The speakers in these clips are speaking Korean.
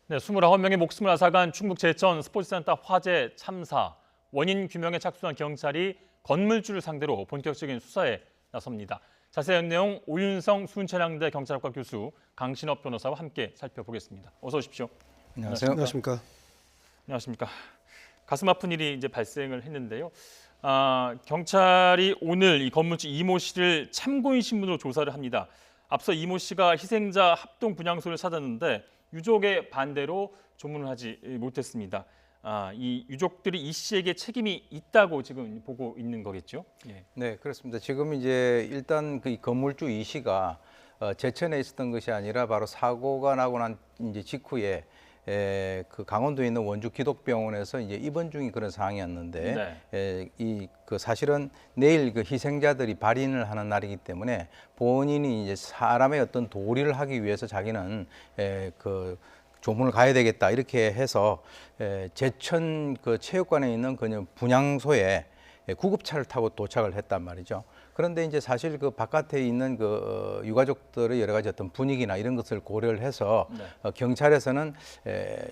네, 29명의 목숨을 앗아간 충북 제천 스포츠센터 화재 참사 원인 규명에 착수한 경찰이 건물주를 상대로 본격적인 수사에 나섭니다. 자세한 내용 오윤성 순천향대 경찰학과 교수 강신업 변호사와 함께 살펴보겠습니다. 어서 오십시오. 안녕하세요. 안녕하십니까. 안녕하십니까. 가슴 아픈 일이 이제 발생을 했는데요. 경찰이 오늘 이 건물주 이모 씨를 참고인 신분으로 조사를 합니다. 앞서 이모 씨가 희생자 합동 분향소를 찾았는데 유족의 반대로 조문을 하지 못했습니다. 이 유족들이 이 씨에게 책임이 있다고 지금 보고 있는 거겠죠? 예. 네, 그렇습니다. 지금 이제 일단 그 건물주 이 씨가 제천에 있었던 것이 아니라 바로 사고가 나고 난 이제 직후에 그 강원도에 있는 원주 기독병원에서 이제 입원 중인 그런 상황이었는데 이 그 사실은 내일 그 희생자들이 발인을 하는 날이기 때문에 본인이 이제 사람의 어떤 도리를 하기 위해서 자기는 그 조문을 가야 되겠다 이렇게 해서 제천 그 체육관에 있는 그냥 분향소에 구급차를 타고 도착을 했단 말이죠. 그런데 이제 사실 그 바깥에 있는 그 유가족들의 여러 가지 어떤 분위기나 이런 것을 고려를 해서 경찰에서는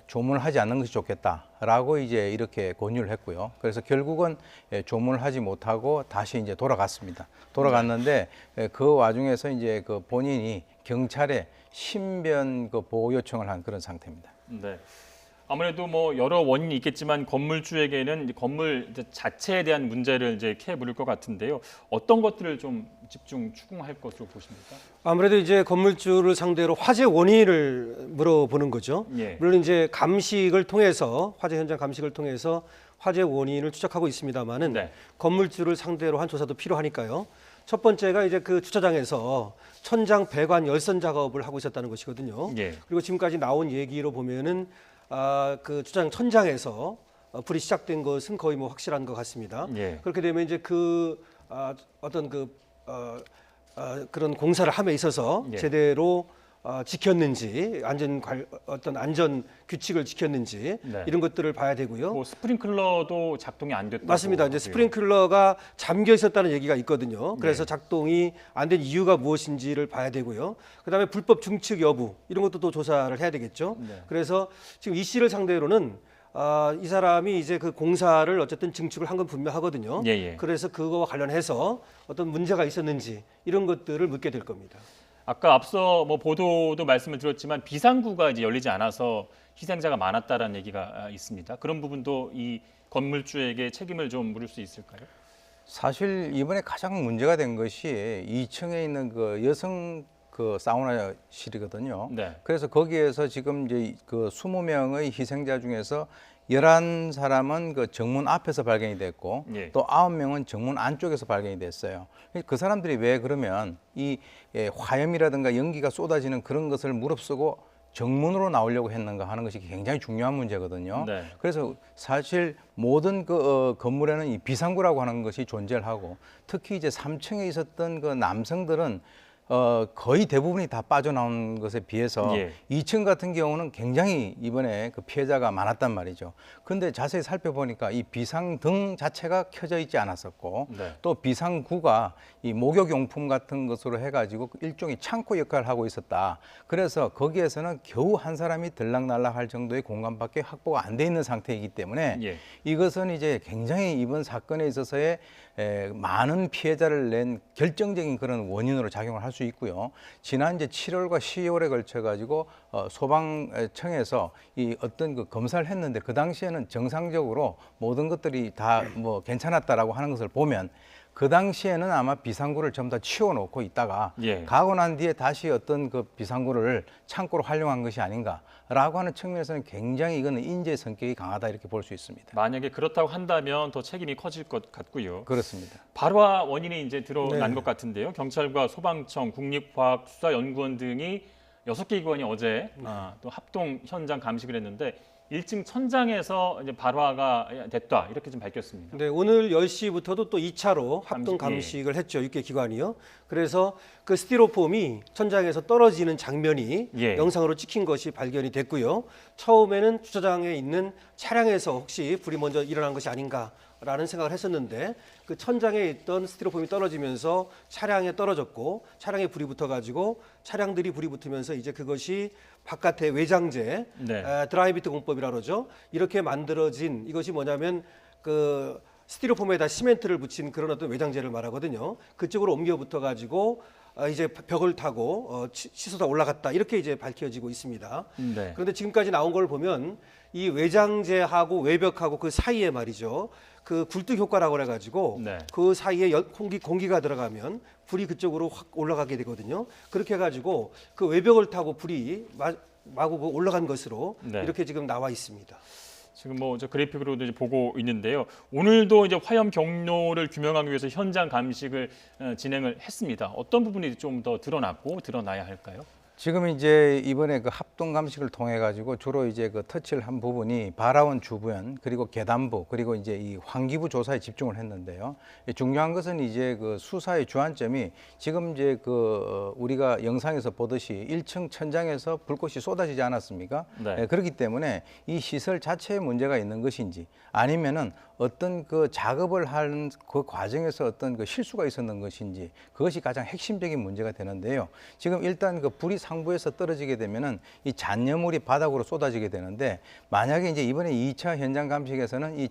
조문을 하지 않는 것이 좋겠다라고 이제 이렇게 권유를 했고요. 그래서 결국은 조문을 하지 못하고 다시 이제 돌아갔습니다. 돌아갔는데 그 와중에서 이제 그 본인이 경찰에 신변 그 보호 요청을 한 그런 상태입니다. 네. 아무래도 뭐 여러 원인이 있겠지만 건물주에게는 건물 자체에 대한 문제를 이제 캐 물을 것 같은데요. 어떤 것들을 좀 집중 추궁할 것으로 보십니까? 아무래도 이제 건물주를 상대로 화재 원인을 물어보는 거죠. 예. 물론 이제 감식을 통해서 화재 현장 감식을 통해서 화재 원인을 추적하고 있습니다만은 네. 건물주를 상대로 한 조사도 필요하니까요. 첫 번째가 이제 그 주차장에서 천장 배관 열선 작업을 하고 있었다는 것이거든요. 예. 그리고 지금까지 나온 얘기로 보면은 그 주차장 천장에서 불이 시작된 것은 거의 뭐 확실한 것 같습니다. 예. 그렇게 되면 이제 그 어떤 그런 공사를 함에 있어서 예. 제대로 지켰는지 어떤 안전 규칙을 지켰는지 네. 이런 것들을 봐야 되고요. 뭐 스프링클러도 작동이 안 됐다고 맞습니다. 이제 하고요. 스프링클러가 잠겨 있었다는 얘기가 있거든요. 그래서 작동이 안 된 이유가 무엇인지를 봐야 되고요. 그다음에 불법 증축 여부 이런 것도 또 조사를 해야 되겠죠. 네. 그래서 지금 이 씨를 상대로는 이 사람이 이제 그 공사를 어쨌든 증축을 한 건 분명하거든요. 예. 그래서 그거와 관련해서 어떤 문제가 있었는지 이런 것들을 묻게 될 겁니다. 아까 앞서 뭐 보도도 말씀을 드렸지만 비상구가 이제 열리지 않아서 희생자가 많았다라는 얘기가 있습니다. 그런 부분도 이 건물주에게 책임을 좀 물을 수 있을까요? 사실 이번에 가장 문제가 된 것이 2층에 있는 그 여성 그 사우나실이거든요. 네. 그래서 거기에서 지금 이제 그 20명의 희생자 중에서 11사람은 그 정문 앞에서 발견이 됐고 예. 또 9명은 정문 안쪽에서 발견이 됐어요. 그 사람들이 왜 그러면 이 화염이라든가 연기가 쏟아지는 그런 것을 무릅쓰고 정문으로 나오려고 했는가 하는 것이 굉장히 중요한 문제거든요. 네. 그래서 사실 모든 그 건물에는 이 비상구라고 하는 것이 존재를 하고 특히 이제 3층에 있었던 그 남성들은 거의 대부분이 다 빠져나온 것에 비해서 2층 같은 경우는 굉장히 이번에 그 피해자가 많았단 말이죠. 근데 자세히 살펴보니까 이 비상등 자체가 켜져 있지 않았었고 또 비상구가 이 목욕용품 같은 것으로 해가지고 일종의 창고 역할을 하고 있었다. 그래서 거기에서는 겨우 한 사람이 들락날락할 정도의 공간밖에 확보가 안 돼 있는 상태이기 때문에 이것은 이제 굉장히 이번 사건에 있어서의 많은 피해자를 낸 결정적인 그런 원인으로 작용을 할 수 있고요. 지난 이제 7월과 10월에 걸쳐 가지고 소방청에서 이 어떤 그 검사를 했는데 그 당시에는 정상적으로 모든 것들이 다 뭐 괜찮았다라고 하는 것을 보면 그 당시에는 아마 비상구를 전부 다 치워놓고 있다가 가고 난 뒤에 다시 어떤 그 비상구를 창고로 활용한 것이 아닌가라고 하는 측면에서는 굉장히 이거는 인재 성격이 강하다 이렇게 볼 수 있습니다. 만약에 그렇다고 한다면 더 책임이 커질 것 같고요. 그렇습니다. 발화 원인이 이제 드러난 것 같은데요. 경찰과 소방청, 국립과학수사연구원 등이 6개 기관이 어제 또 합동 현장 감식을 했는데 1층 천장에서 이제 발화가 됐다 이렇게 좀 밝혔습니다. 네, 오늘 10시부터도 또 2차로 합동 감식을 했죠. 6개 기관이요. 그래서 그 스티로폼이 천장에서 떨어지는 장면이 예. 영상으로 찍힌 것이 발견이 됐고요. 처음에는 주차장에 있는 차량에서 혹시 불이 먼저 일어난 것이 아닌가라는 생각을 했었는데 그 천장에 있던 스티로폼이 떨어지면서 차량에 떨어졌고 차량에 불이 붙어가지고 차량들이 불이 붙으면서 이제 그것이 바깥에 외장재 네. 드라이비트 공법이라 그러죠. 이렇게 만들어진 이것이 뭐냐면 그 스티로폼에다 시멘트를 붙인 그런 어떤 외장재를 말하거든요. 그쪽으로 옮겨 붙어 가지고 이제 벽을 타고 치솟아 올라갔다 이렇게 이제 밝혀지고 있습니다. 네. 그런데 지금까지 나온 걸 보면 이 외장재하고 외벽하고 그 사이에 말이죠. 그 굴뚝 효과라고 그래가지고 네. 그 사이에 공기가 들어가면 불이 그쪽으로 확 올라가게 되거든요. 그렇게 해가지고 그 외벽을 타고 불이 마구 올라간 것으로 네. 이렇게 지금 나와 있습니다. 지금 뭐 저 그래픽으로도 이제 보고 있는데요. 오늘도 이제 화염 경로를 규명하기 위해서 현장 감식을 진행을 했습니다. 어떤 부분이 좀 더 드러났고 드러나야 할까요? 지금 이제 이번에 그 합동 감식을 통해 가지고 주로 이제 그 터치를 한 부분이 발화원 주변 그리고 계단부 그리고 이제 이 환기부 조사에 집중을 했는데요. 중요한 것은 이제 그 수사의 주안점이 지금 이제 그 우리가 영상에서 보듯이 1층 천장에서 불꽃이 쏟아지지 않았습니까? 네. 그렇기 때문에 이 시설 자체에 문제가 있는 것인지 아니면은 어떤 그 작업을 하는 그 과정에서 어떤 그 실수가 있었는 것인지 그것이 가장 핵심적인 문제가 되는데요. 지금 일단 그 불이 상부에서 떨어지게 되면은 이 잔여물이 바닥으로 쏟아지게 되는데 만약에 이제 이번에 2차 현장 감식에서는 이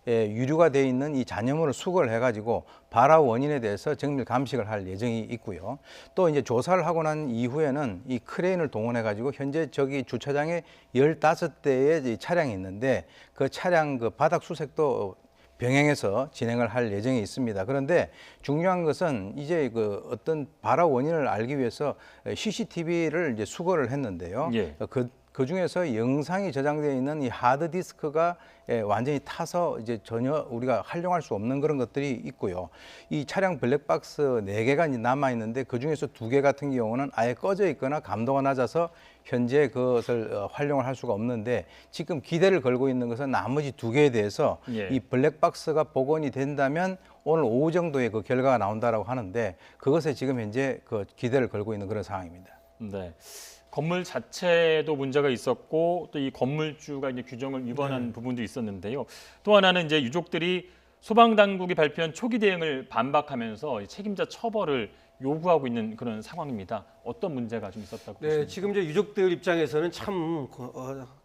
유류가 되어 있는 이 잔여물을 수거를 해가지고 발화 원인에 대해서 정밀 감식을 할 예정이 있고요. 또 이제 조사를 하고 난 이후에는 이 크레인을 동원해가지고 현재 저기 주차장에 15대의 차량이 있는데 그 차량 그 바닥 수색도 병행해서 진행을 할 예정이 있습니다. 그런데 중요한 것은 이제 그 어떤 발화 원인을 알기 위해서 CCTV를 이제 수거를 했는데요. 예. 그 중에서 영상이 저장되어 있는 이 하드 디스크가 완전히 타서 이제 전혀 우리가 활용할 수 없는 그런 것들이 있고요. 이 차량 블랙박스 4개가 남아 있는데 그 중에서 2개 같은 경우는 아예 꺼져 있거나 감도가 낮아서 현재 그것을 활용을 할 수가 없는데 지금 기대를 걸고 있는 것은 나머지 2개에 대해서 예. 이 블랙박스가 복원이 된다면 오늘 오후 정도에 그 결과가 나온다라고 하는데 그것에 지금 현재 그 기대를 걸고 있는 그런 상황입니다. 네. 건물 자체도 문제가 있었고 또 이 건물주가 이제 규정을 위반한 부분도 있었는데요. 또 하나는 이제 유족들이 소방당국이 발표한 초기 대응을 반박하면서 책임자 처벌을 요구하고 있는 그런 상황입니다. 어떤 문제가 좀 있었다고 네, 보십니까? 지금 이제 유족들 입장에서는 참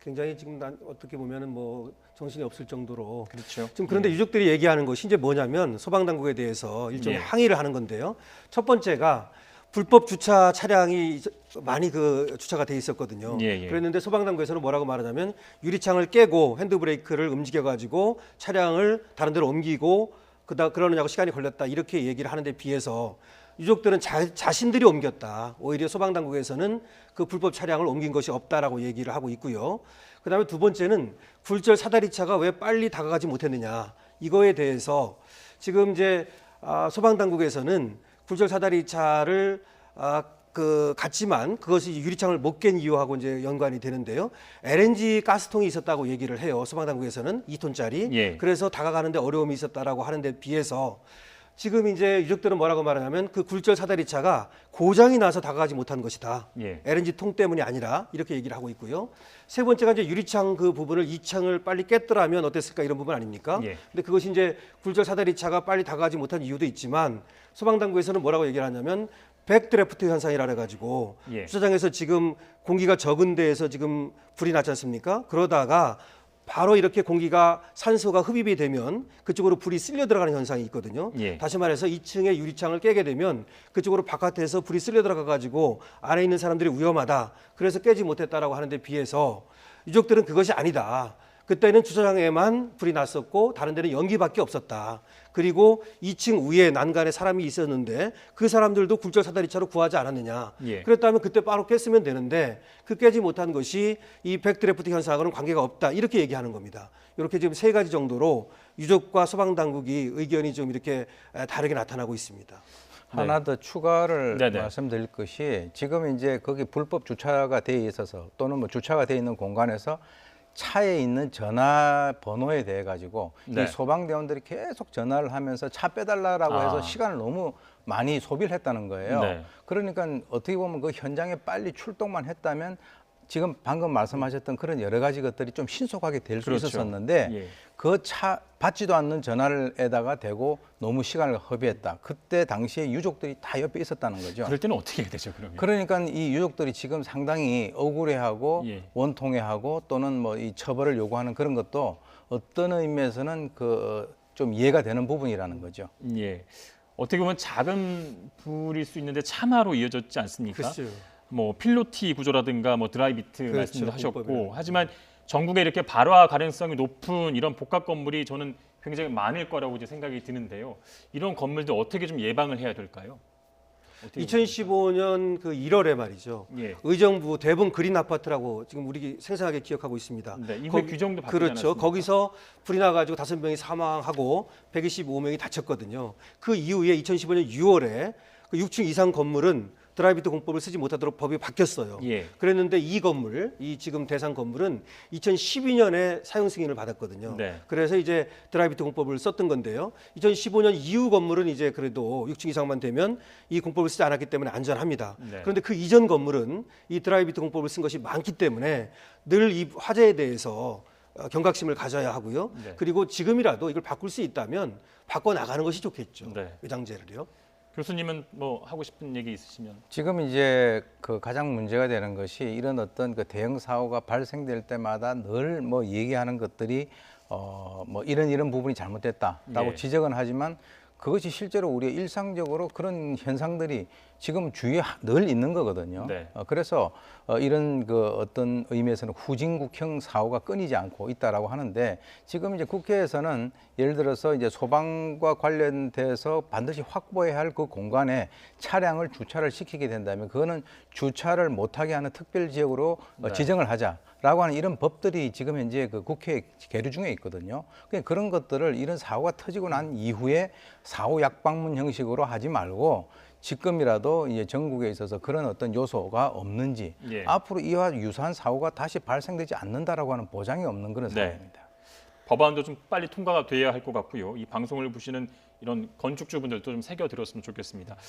굉장히 지금 어떻게 보면은 뭐 정신이 없을 정도로 그렇죠. 지금 그런데 유족들이 얘기하는 것이 이제 뭐냐면 소방당국에 대해서 일종의 예. 항의를 하는 건데요. 첫 번째가 불법 주차 차량이 많이 그 주차가 돼 있었거든요. 예, 예. 그랬는데 소방당국에서는 뭐라고 말하냐면 유리창을 깨고 핸드브레이크를 움직여 가지고 차량을 다른 데로 옮기고 그러느냐고 시간이 걸렸다 이렇게 얘기를 하는데 비해서 유족들은 자신들이 옮겼다. 오히려 소방당국에서는 그 불법 차량을 옮긴 것이 없다라고 얘기를 하고 있고요. 그다음에 두 번째는 굴절 사다리차가 왜 빨리 다가가지 못했느냐 이거에 대해서 지금 이제 소방당국에서는 굴절 사다리차를 갔지만 그것이 유리창을 못 깬 이유하고 이제 연관이 되는데요. LNG 가스통이 있었다고 얘기를 해요. 소방당국에서는 2톤짜리. 예. 그래서 다가가는데 어려움이 있었다라고 하는데 비해서 지금 이제 유족들은 뭐라고 말하냐면 그 굴절 사다리차가 고장이 나서 다가가지 못한 것이다. 예. LNG 통 때문이 아니라 이렇게 얘기를 하고 있고요. 세 번째가 이제 유리창 그 부분을 2창을 빨리 깼더라면 어땠을까 이런 부분 아닙니까? 예. 근데 그것이 이제 굴절 사다리차가 빨리 다가가지 못한 이유도 있지만 소방당국에서는 뭐라고 얘기를 하냐면 백드래프트 현상이라 해가지고 예. 주차장에서 지금 공기가 적은 데에서 지금 불이 났지 않습니까? 그러다가 바로 이렇게 공기가 산소가 흡입이 되면 그쪽으로 불이 쓸려 들어가는 현상이 있거든요. 예. 다시 말해서 2층의 유리창을 깨게 되면 그쪽으로 바깥에서 불이 쓸려 들어가 가지고 안에 있는 사람들이 위험하다. 그래서 깨지 못했다라고 하는데 비해서 유족들은 그것이 아니다. 그때는 주차장에만 불이 났었고 다른 데는 연기밖에 없었다. 그리고 2층 위에 난간에 사람이 있었는데 그 사람들도 굴절 사다리차로 구하지 않았느냐. 예. 그랬다면 그때 바로 깼으면 되는데 그 깨지 못한 것이 이 백드래프트 현상하고는 관계가 없다. 이렇게 얘기하는 겁니다. 이렇게 지금 3가지 정도로 유족과 소방당국이 의견이 좀 이렇게 다르게 나타나고 있습니다. 하나 더 추가를 네네. 말씀드릴 것이 지금 이제 거기 불법 주차가 돼 있어서 또는 뭐 주차가 돼 있는 공간에서 차에 있는 전화번호에 대해 가지고 네. 이 소방대원들이 계속 전화를 하면서 차 빼달라고 해서 시간을 너무 많이 소비를 했다는 거예요. 네. 그러니까 어떻게 보면 그 현장에 빨리 출동만 했다면 지금 방금 말씀하셨던 그런 여러 가지 것들이 좀 신속하게 될 수 그렇죠. 있었었는데 예. 그 받지도 않는 전화에다가 대고 너무 시간을 허비했다. 그때 당시에 유족들이 다 옆에 있었다는 거죠. 그럴 때는 어떻게 해야 되죠, 그러면? 그러니까 이 유족들이 지금 상당히 억울해하고 예. 원통해하고 또는 뭐 이 처벌을 요구하는 그런 것도 어떤 의미에서는 그 좀 이해가 되는 부분이라는 거죠. 예. 어떻게 보면 작은 불일 수 있는데 참화로 이어졌지 않습니까? 글쎄요. 뭐 필로티 구조라든가 뭐 드라이비트 그렇죠. 말씀도 하셨고 공법이라든가. 하지만 전국에 이렇게 발화 가능성이 높은 이런 복합 건물이 저는 굉장히 많을 거라고 이제 생각이 드는데요. 이런 건물들 어떻게 좀 예방을 해야 될까요? 어떻게 2015년 그 1월에 말이죠. 예. 의정부 대분 그린 아파트라고 지금 우리 생생하게 기억하고 있습니다. 네, 이후에 규정도 바뀌지 그렇죠. 않았습니까? 거기서 불이 나가지고 5명이 사망하고 125명이 다쳤거든요. 그 이후에 2015년 6월에 그 6층 이상 건물은 드라이비트 공법을 쓰지 못하도록 법이 바뀌었어요. 예. 그랬는데 이 건물, 이 지금 대상 건물은 2012년에 사용 승인을 받았거든요. 네. 그래서 이제 드라이비트 공법을 썼던 건데요. 2015년 이후 건물은 이제 그래도 6층 이상만 되면 이 공법을 쓰지 않았기 때문에 안전합니다. 네. 그런데 그 이전 건물은 이 드라이비트 공법을 쓴 것이 많기 때문에 늘 이 화재에 대해서 경각심을 가져야 하고요. 네. 그리고 지금이라도 이걸 바꿀 수 있다면 바꿔 나가는 것이 좋겠죠. 네. 외장재를요. 교수님은 뭐 하고 싶은 얘기 있으시면 지금 이제 그 가장 문제가 되는 것이 이런 어떤 그 대형 사고가 발생될 때마다 늘 뭐 얘기하는 것들이 뭐 이런 부분이 잘못됐다라고 예. 지적은 하지만 그것이 실제로 우리가 일상적으로 그런 현상들이 지금 주위에 늘 있는 거거든요. 네. 그래서 이런 그 어떤 의미에서는 후진국형 사고가 끊이지 않고 있다라고 하는데 지금 이제 국회에서는 예를 들어서 이제 소방과 관련돼서 반드시 확보해야 할 그 공간에 차량을 주차를 시키게 된다면 그거는 주차를 못하게 하는 특별 지역으로 네. 지정을 하자라고 하는 이런 법들이 지금 현재 그 국회에 계류 중에 있거든요. 그러니까 그런 것들을 이런 사고가 터지고 난 이후에 사후 약방문 형식으로 하지 말고 지금이라도 이제 전국에 있어서 그런 어떤 요소가 없는지 예. 앞으로 이와 유사한 사고가 다시 발생되지 않는다라고 하는 보장이 없는 그런 네. 상황입니다. 법안도 좀 빨리 통과가 돼야 할 것 같고요. 이 방송을 보시는 이런 건축주분들도 좀 새겨 들었으면 좋겠습니다.